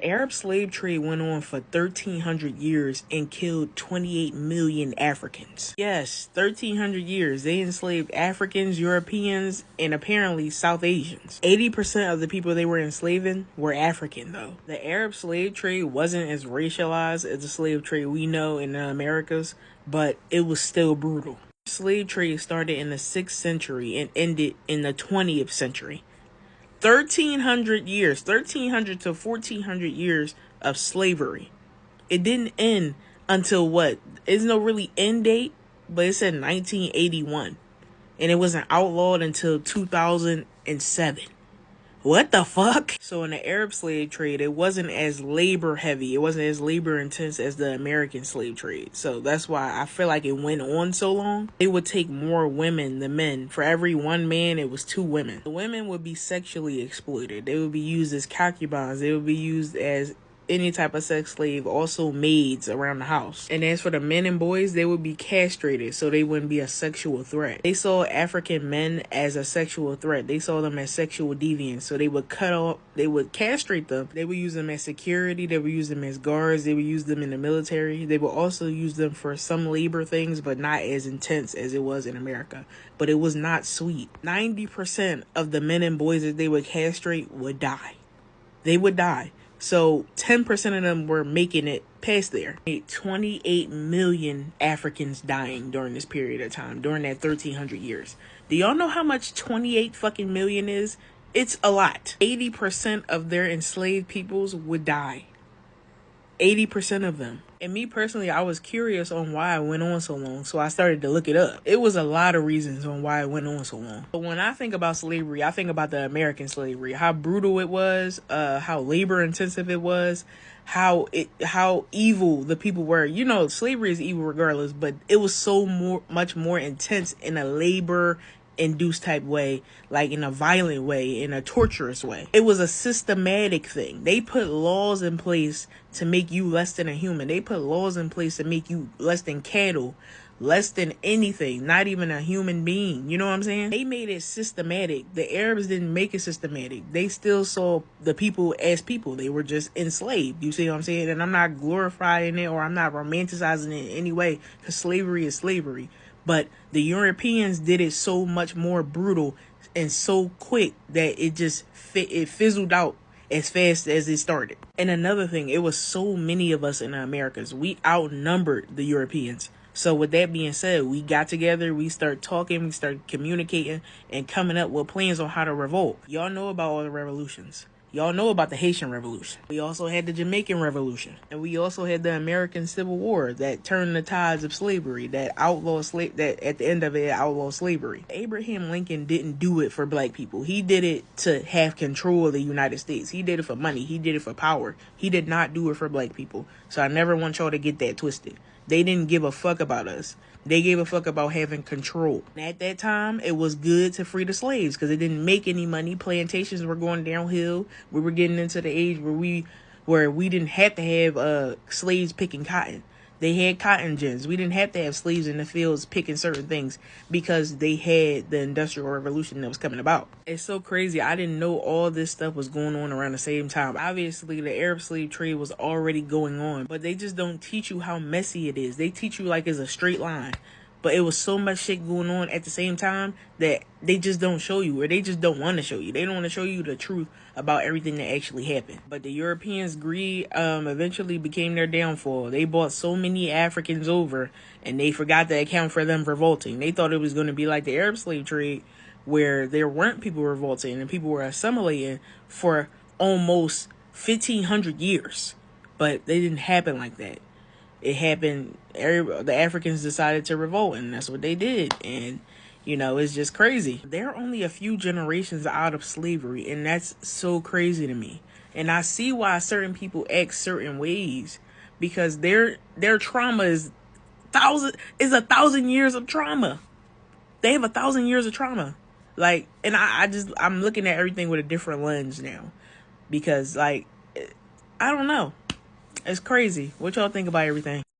The Arab slave trade went on for 1,300 years and killed 28 million Africans. Yes, 1,300 years. They enslaved Africans, Europeans, and apparently South Asians. 80% of the people they were enslaving were African, though. The Arab slave trade wasn't as racialized as the slave trade we know in the Americas, but it was still brutal. Slave trade started in the 6th century and ended in the 20th century. 1,300 years, 1,300 to 1,400 years of slavery. It didn't end until what? There's no really end date, but it said 1981. And it wasn't outlawed until 2007. What the fuck? So in the Arab slave trade, it wasn't as labor heavy. It wasn't as labor intense as the American slave trade. So that's why I feel like it went on so long. They would take more women than men. For every one man, it was 2 women. The women would be sexually exploited. They would be used as concubines. They would be used as any type of sex slave, also maids around the house. And as for the men and boys, they would be castrated so they wouldn't be a sexual threat. They saw African men as a sexual threat. They saw them as sexual deviants, so they would they would castrate them. They would use them as security. They would use them as guards. They would use them in the military. They would also use them for some labor things, but not as intense as it was in America. But it was not sweet. 90% of the men and boys that they would castrate would die. They would die. So 10% of them were making it past there. 28 million Africans dying during this period of time, during that 1,300 years. Do y'all know how much 28 fucking million is? It's a lot. 80% of their enslaved peoples would die. 80% of them. And me personally, I was curious on why it went on so long, so I started to look it up. It was a lot of reasons on why it went on so long. But when I think about slavery, I think about the American slavery, how brutal it was, how labor intensive it was, how evil the people were. You know, slavery is evil regardless, but it was so much more intense in a labor induced type way, like in a violent way, in a torturous way. It was a systematic thing. They put laws in place to make you less than a human. They put laws in place to make you less than cattle, less than anything, not even a human being. You know what I'm saying? They made it systematic. The Arabs didn't make it systematic. They still saw the people as people. They were just enslaved. You see what I'm saying? And I'm not glorifying it or I'm not romanticizing it in any way, because slavery is slavery. But the Europeans did it so much more brutal and so quick that it fizzled out as fast as it started. And another thing, it was so many of us in the Americas. We outnumbered the Europeans. So with that being said, we got together, we started talking, we started communicating and coming up with plans on how to revolt. Y'all know about all the revolutions. Y'all know about the Haitian Revolution. We also had the Jamaican Revolution. And we also had the American Civil War that turned the tides of slavery, that at the end of it outlawed slavery. Abraham Lincoln didn't do it for black people. He did it to have control of the United States. He did it for money. He did it for power. He did not do it for black people. So I never want y'all to get that twisted. They didn't give a fuck about us. They gave a fuck about having control. And at that time, it was good to free the slaves because it didn't make any money. Plantations were going downhill. We were getting into the age where we didn't have to have slaves picking cotton. They had cotton gins. We didn't have to have slaves in the fields picking certain things because they had the Industrial Revolution that was coming about. It's so crazy. I didn't know all this stuff was going on around the same time. Obviously, the Arab slave trade was already going on, but they just don't teach you how messy it is. They teach you like it's a straight line. But it was so much shit going on at the same time that they just don't show you, or they just don't want to show you. They don't want to show you the truth about everything that actually happened. But the Europeans' greed eventually became their downfall. They brought so many Africans over, and they forgot to account for them revolting. They thought it was going to be like the Arab slave trade, where there weren't people revolting and people were assimilating for almost 1,500 years. But they didn't happen like that. It happened, the Africans decided to revolt, and that's what they did. And, you know, it's just crazy. They're only a few generations out of slavery, and that's so crazy to me. And I see why certain people act certain ways, because their trauma is 1,000 years of trauma. They have 1,000 years of trauma. Like, and I'm looking at everything with a different lens now, because, like, I don't know. It's crazy. What y'all think about everything?